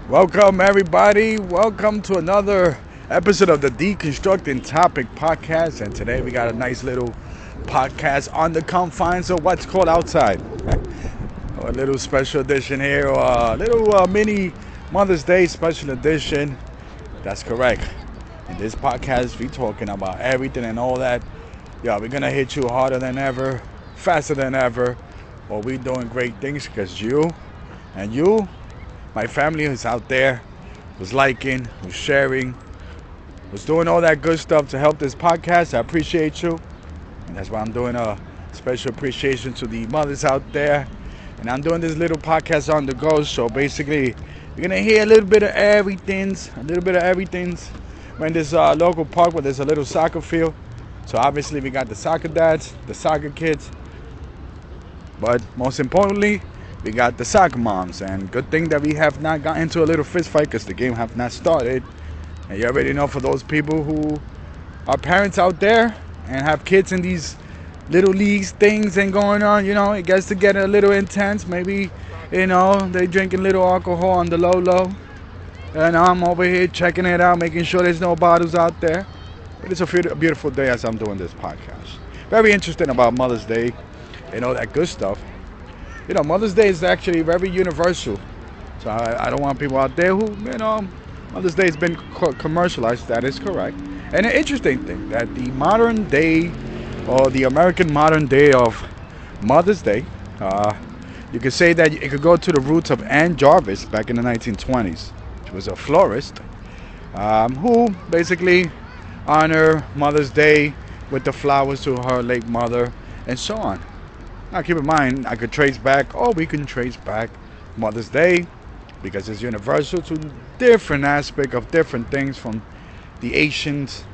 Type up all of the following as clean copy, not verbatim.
Welcome, everybody. Welcome to another episode of the D-constructing Topic podcast. And today we got a nice little podcast on the confines of what's called outside. A little special edition here, or a little mini Mother's Day special edition. That's correct. In this podcast, we talking about everything and all that. Yeah, we're gonna hit you harder than ever, faster than ever. Well, we doing great things because you, my family who's out there, who's liking, who's sharing, who's doing all that good stuff to help this podcast. I appreciate you. And that's why I'm doing a special appreciation to the mothers out there. And I'm doing this little podcast on the go. So basically, you're gonna hear a little bit of everything's. We're in this local park where there's a little soccer field. So obviously we got the soccer dads, the soccer kids, but most importantly, we got the soccer moms. And good thing that we have not got into a little fist fight because the game have not started. And you already know, for those people who are parents out there and have kids in these little leagues things and going on, it gets to get a little intense. Maybe, they drinking a little alcohol on the low. And I'm over here checking it out, making sure there's no bottles out there. But it's a beautiful day as I'm doing this podcast. Very interesting about Mother's Day and all that good stuff. Mother's Day is actually very universal. So I don't want people out there who, Mother's Day has been commercialized. That is correct. And an interesting thing, that the modern day, or the American modern day of Mother's Day, you could say that it could go to the roots of Anne Jarvis back in the 1920s. She was a florist who basically honor Mother's Day with the flowers to her late mother and so on. Now keep in mind, we can trace back Mother's Day because it's universal to different aspect of different things from the Asians.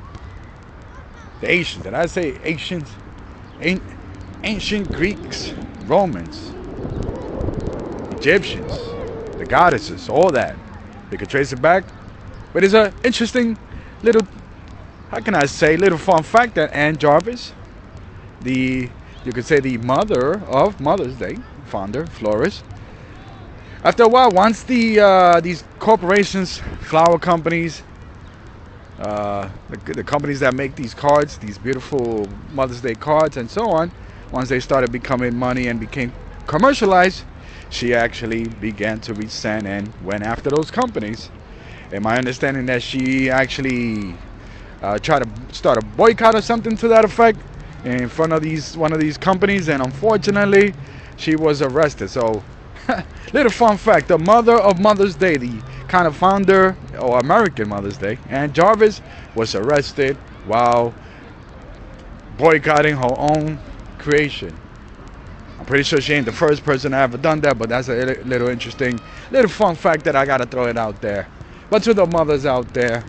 Did I say Asians? Ancient Greeks, Romans, Egyptians, the goddesses, all that. We could trace it back. But it's an interesting little fun fact that Anne Jarvis, you could say the mother of Mother's Day, founder, florist. After a while, once these corporations, flower companies, the companies that make these cards, these beautiful Mother's Day cards and so on, once they started becoming money and became commercialized, she actually began to resent and went after those companies. And my understanding that she actually tried to start a boycott or something to that effect in front of one of these companies, and unfortunately she was arrested. So little fun fact, the mother of Mother's Day, the kind of founder or American Mother's Day, Anne Jarvis, was arrested while boycotting her own creation. I'm pretty sure she ain't the first person to ever done that, but that's a little interesting little fun fact that I gotta throw it out there. But to the mothers out there,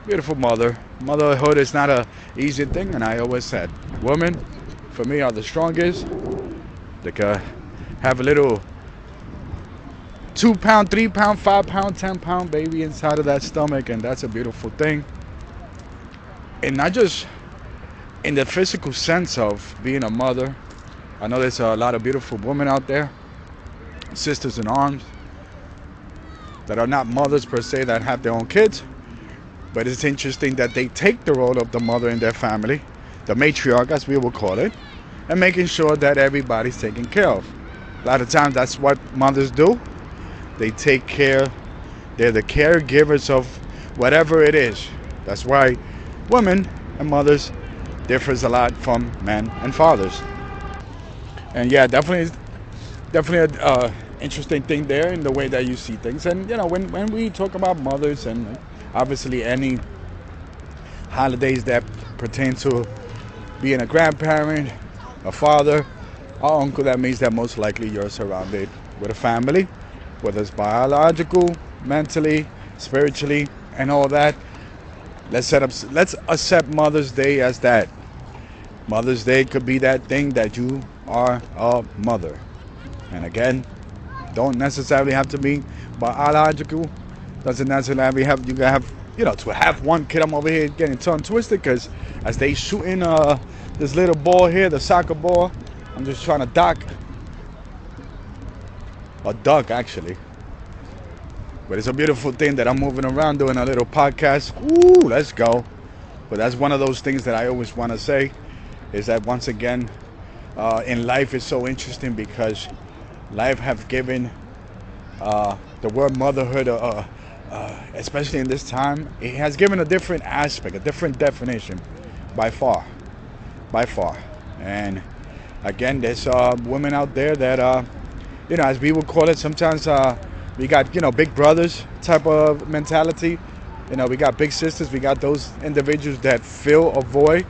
beautiful motherhood is not a easy thing, and I always said, women, for me, are the strongest. They can have a little 2 pound, 3 pound, 5 pound, 10 pound baby inside of that stomach, and that's a beautiful thing. And not just in the physical sense of being a mother. I know there's a lot of beautiful women out there, sisters in arms, that are not mothers per se, that have their own kids. But it's interesting that they take the role of the mother in their family, the matriarch as we will call it, and making sure that everybody's taken care of. A lot of times that's what mothers do. They take care, they're the caregivers of whatever it is. That's why women and mothers differs a lot from men and fathers. And yeah, definitely a interesting thing there in the way that you see things. And when we talk about mothers, and obviously any holidays that pertain to being a grandparent, a father, or uncle, that means that most likely you're surrounded with a family, whether it's biological, mentally, spiritually, and all that. Let's accept Mother's Day as that. Mother's Day could be that thing that you are a mother. And again, don't necessarily have to be biological. Doesn't necessarily have to have one kid. I'm over here getting tongue twisted because as they shooting this little ball here, the soccer ball, I'm just trying to duck actually. But it's a beautiful thing that I'm moving around doing a little podcast. Ooh, let's go. But that's one of those things that I always want to say is that once again, in life is so interesting because life have given the word motherhood, especially in this time, it has given a different aspect, a different definition, by far, by far. And again, there's women out there that, as we would call it, sometimes we got, big brothers type of mentality. We got big sisters. We got those individuals that fill a void.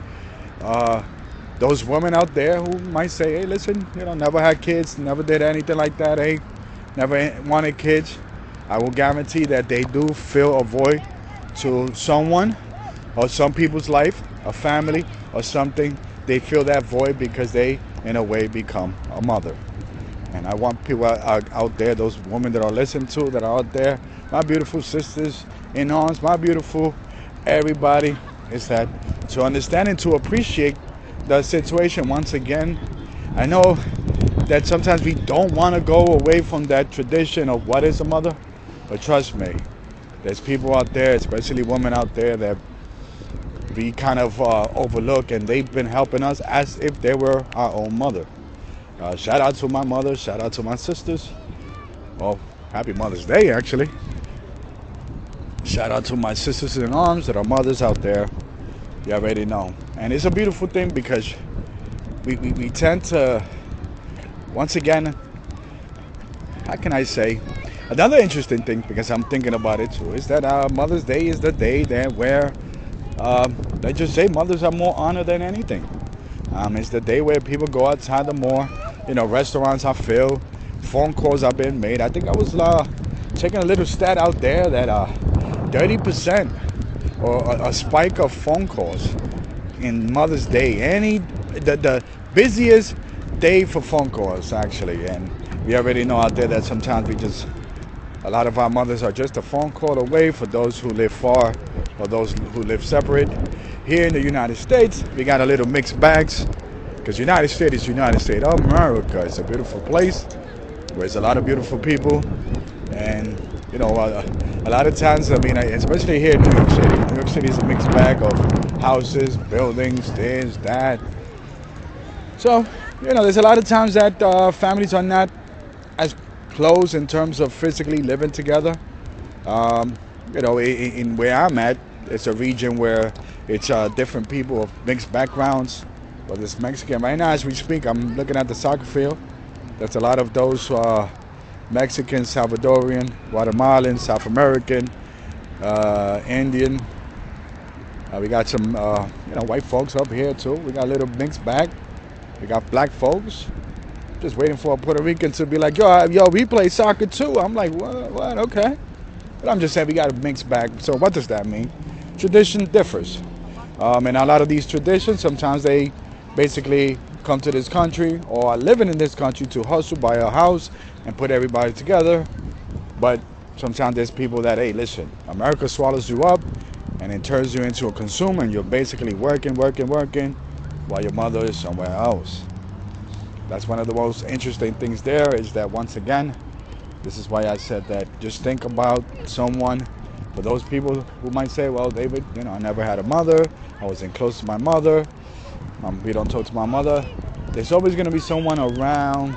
Those women out there who might say, hey, listen, never had kids, never did anything like that, hey, never wanted kids. I will guarantee that they do fill a void to someone or some people's life, a family or something. They fill that void because they, in a way, become a mother. And I want people out there, those women that are listening to, that are out there, my beautiful sisters in arms, my beautiful everybody, is that to understand and to appreciate the situation. Once again, I know that sometimes we don't want to go away from that tradition of what is a mother, but trust me, there's people out there, especially women out there, that we kind of overlook, and they've been helping us as if they were our own mother. Shout out to my mother, shout out to my sisters. Well, happy Mother's Day, actually. Shout out to my sisters in arms that are mothers out there. You already know. And it's a beautiful thing because we tend to, once again, how can I say, another interesting thing, because I'm thinking about it too, is that Mother's Day is the day that where, let's just say, mothers are more honored than anything. It's the day where people go outside the more, restaurants are filled, phone calls are being made. I think I was checking a little stat out there that 30% or a spike of phone calls in Mother's Day. The busiest day for phone calls, actually. And we already know out there that sometimes a lot of our mothers are just a phone call away for those who live far or those who live separate. Here in the United States, we got a little mixed bags, because United States is United States of America. It's a beautiful place where there's a lot of beautiful people. And a lot of times, especially here in New York City. New York City is a mixed bag of houses, buildings, this, that. So, there's a lot of times that families are not as close in terms of physically living together. In where I'm at, it's a region where it's different people of mixed backgrounds, whether it's Mexican. Right now, as we speak, I'm looking at the soccer field. There's a lot of those Mexican, Salvadorian, Guatemalan, South American, Indian. We got some, white folks up here too. We got a little mixed bag. We got black folks. Just waiting for a Puerto Rican to be like, yo, we play soccer too. I'm like, what? Okay. But I'm just saying we got a mixed bag. So what does that mean? Tradition differs. And a lot of these traditions, sometimes they basically come to this country or are living in this country to hustle, buy a house, and put everybody together. But sometimes there's people that, hey, listen, America swallows you up and it turns you into a consumer, and you're basically working while your mother is somewhere else. That's one of the most interesting things there, is that once again, this is why I said that just think about someone, for those people who might say, well, David, I never had a mother, I wasn't close to my mother, we don't talk to my mother. There's always going to be someone around.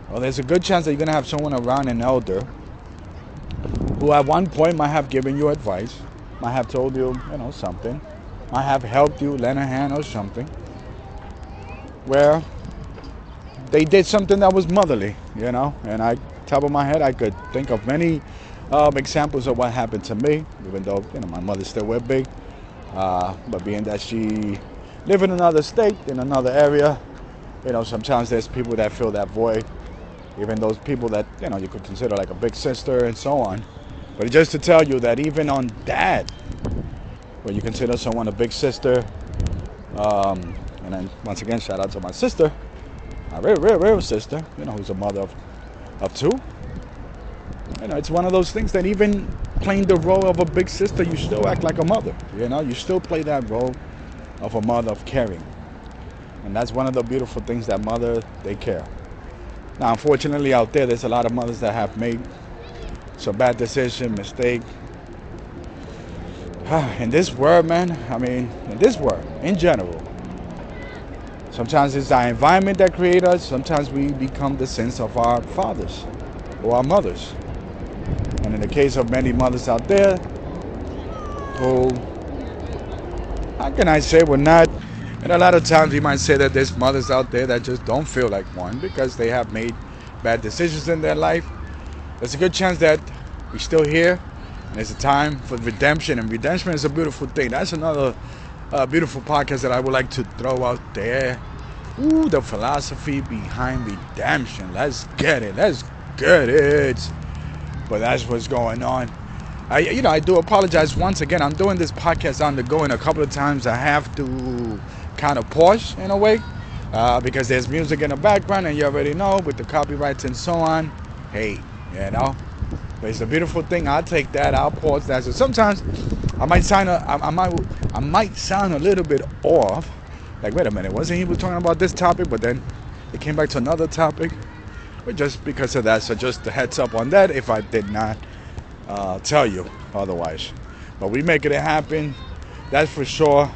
Well, there's a good chance that you're going to have someone around, an elder, who at one point might have given you advice, might have told you, something, might have helped you, lend a hand or something, where they did something that was motherly, and top of my head, I could think of many examples of what happened to me, even though, my mother's still with me, but being that she lived in another state, in another area, sometimes there's people that fill that void, even those people that, you could consider like a big sister and so on. But just to tell you that even on that, when you consider someone a big sister, and then once again, shout out to my sister, my real sister, who's a mother of two. It's one of those things that even playing the role of a big sister, you still act like a mother. You still play that role of a mother, of caring. And that's one of the beautiful things, that mother, they care. Now, unfortunately, out there's a lot of mothers that have made So bad decision, mistake. In this world, man, in this world, in general, sometimes it's our environment that creates us. Sometimes we become the sins of our fathers or our mothers. And in the case of many mothers out there who, how can I say, we're not, and a lot of times we might say that there's mothers out there that just don't feel like one because they have made bad decisions in their life. There's a good chance that we're still here, and it's a time for redemption, and redemption is a beautiful thing. That's another beautiful podcast that I would like to throw out there. Ooh, the philosophy behind redemption. Let's get it. But that's what's going on. I do apologize once again. I'm doing this podcast on the go, and a couple of times I have to kind of pause in a way because there's music in the background, and you already know with the copyrights and so on. Hey, but it's a beautiful thing. I'll take that. I'll pause that. So sometimes I might sound a little bit off. Like, wait a minute, wasn't he was talking about this topic, but then it came back to another topic? But just because of that, so just a heads up on that if I did not tell you otherwise. But we making it happen, that's for sure.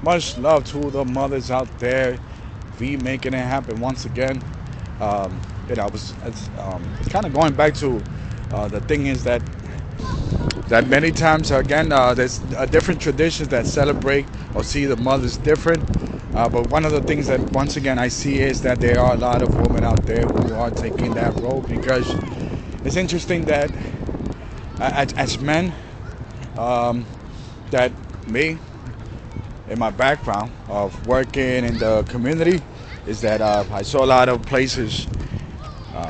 Much love to the mothers out there. We making it happen once again. It's kind of going back to the thing is that many times again there's different traditions that celebrate or see the mothers different. But one of the things that once again I see is that there are a lot of women out there who are taking that role, because it's interesting that as men, that me, in my background of working in the community, is that I saw a lot of places,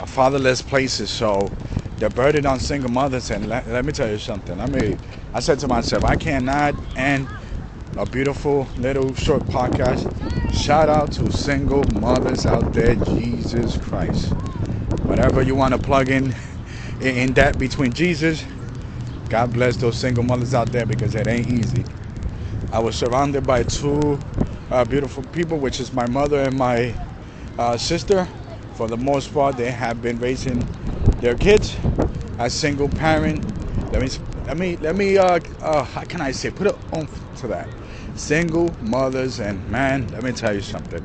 fatherless places, so the burden on single mothers. And let me tell you something. I said to myself, I cannot end a beautiful little short podcast. Shout out to single mothers out there, Jesus Christ. Whatever you want to plug in that between Jesus, God bless those single mothers out there, because it ain't easy. I was surrounded by two beautiful people, which is my mother and my sister. For the most part, they have been raising their kids as single parent. Let me how can I say, put an oomph to that. Single mothers, and man, let me tell you something.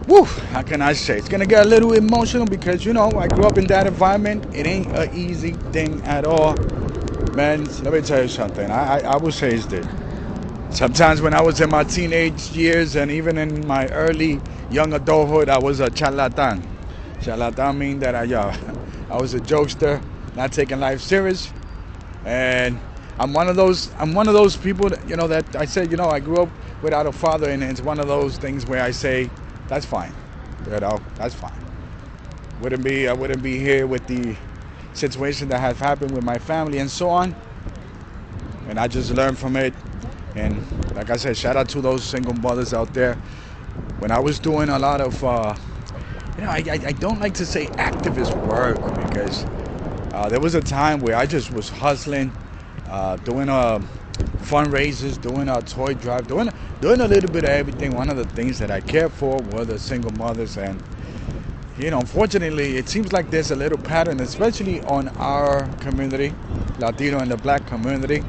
Woo, how can I say? It's gonna get a little emotional because I grew up in that environment. It ain't an easy thing at all. Man, let me tell you something. I will say is this. Sometimes when I was in my teenage years and even in my early young adulthood, I was a charlatan. Charlatan means that I was a jokester, not taking life serious. And I'm one of those people that, that I said, I grew up without a father, and it's one of those things where I say, that's fine. That's fine. I wouldn't be here with the situation that has happened with my family and so on. And I just learned from it. And like I said, shout out to those single mothers out there. When I was doing a lot of, I don't like to say activist work, because there was a time where I just was hustling, doing fundraisers, doing a toy drive, doing a little bit of everything. One of the things that I cared for were the single mothers, and unfortunately, it seems like there's a little pattern, especially on our community, Latino and the Black community.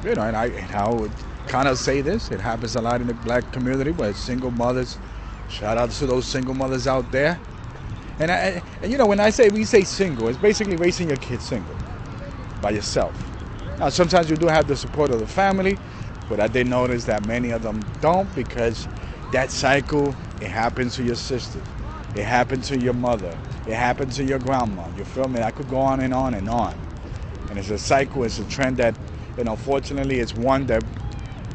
And I would kind of say this. It happens a lot in the Black community, where single mothers. Shout out to those single mothers out there. And when we say single, it's basically raising your kids single by yourself. Now, sometimes you do have the support of the family, but I did notice that many of them don't, because that cycle, it happens to your sister, it happened to your mother, it happened to your grandma. You feel me? I could go on and on and on. And it's a cycle, it's a trend that, unfortunately, it's one that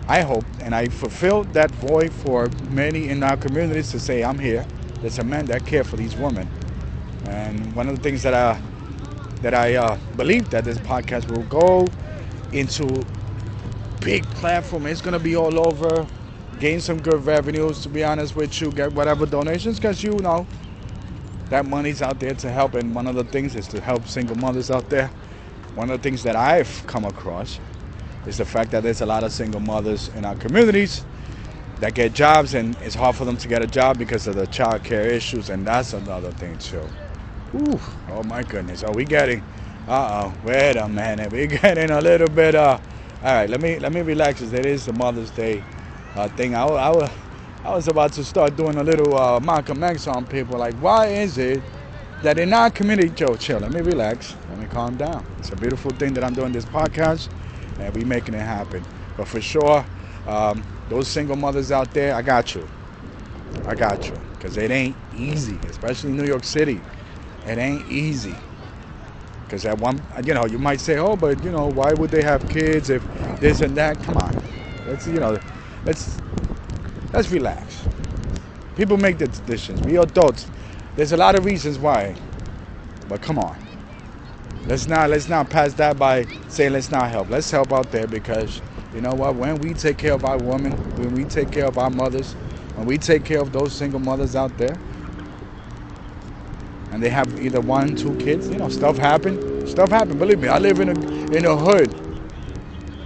I hope, and I fulfilled that void for many in our communities, to say, I'm here. There's a man that care for these women. And one of the things that I believe that this podcast will go into big platform. It's gonna be all over, gain some good revenues, to be honest with you, get whatever donations, because that money's out there to help. And one of the things is to help single mothers out there. One of the things that I've come across is the fact that there's a lot of single mothers in our communities that get jobs, and it's hard for them to get a job because of the child care issues, and that's another thing too. Ooh, oh my goodness. Are we getting Wait a minute. We're getting a little bit. All right, let me relax. It is the Mother's Day thing. I was about to start doing a little Malcolm X on people. Like, why is it that in our community, Joe, chill. Let me relax. Let me calm down. It's a beautiful thing that I'm doing this podcast, and we making it happen. But for sure, those single mothers out there, I got you. I got you. Because it ain't easy, especially in New York City. It ain't easy. Because at one, you might say, oh, but why would they have kids if this and that? Come on, let's let's relax. People make the decisions. We adults. There's a lot of reasons why, but come on. Let's not pass that by saying let's not help. Let's help out there because you know what? When we take care of our women, when we take care of our mothers, when we take care of those single mothers out there, and they have either 1, 2 kids, stuff happen. Stuff happen. Believe me, I live in a hood.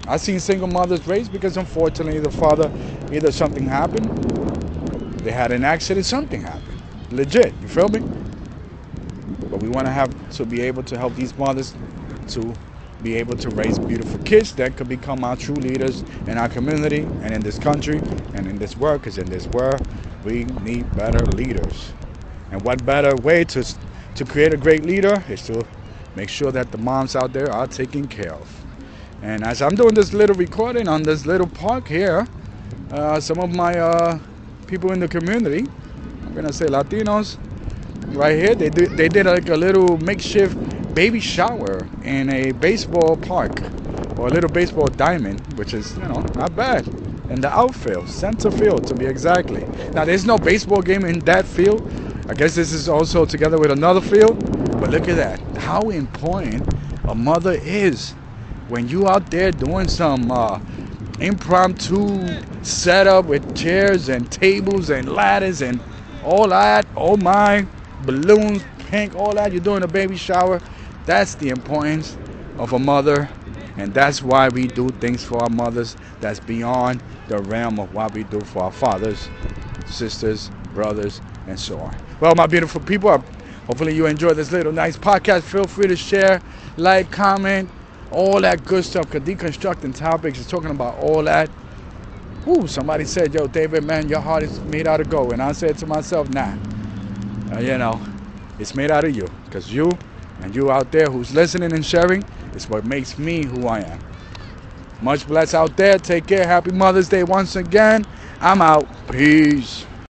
I've seen single mothers raised because unfortunately the father, either something happened, they had an accident, something happened. Legit, you feel me? But we want to be able to help these mothers to be able to raise beautiful kids that could become our true leaders in our community and in this country and in this world, because in this world we need better leaders. And what better way to create a great leader is to make sure that the moms out there are taken care of. And as I'm doing this little recording on this little park here, some of my people in the community, I'm gonna say Latinos, right here, they did like a little makeshift baby shower in a baseball park, or a little baseball diamond, which is not bad. In the outfield, center field to be exactly. Now there's no baseball game in that field. I guess this is also together with another field. But look at that, how important a mother is when you out there doing some impromptu setup with chairs and tables and ladders and all that. Oh my, balloons, pink, all that. You're doing a baby shower. That's the importance of a mother, and that's why we do things for our mothers that's beyond the realm of what we do for our fathers, sisters, brothers, and so on. Well, my beautiful people, hopefully you enjoyed this little nice podcast. Feel free to share, like, comment, all that good stuff, because Deconstructing Topics is talking about all that. Ooh, somebody said, yo, David, man, your heart is made out of gold. And I said to myself, nah, it's made out of you, because you and you out there who's listening and sharing is what makes me who I am. Much bless out there. Take care. Happy Mother's Day once again. I'm out. Peace.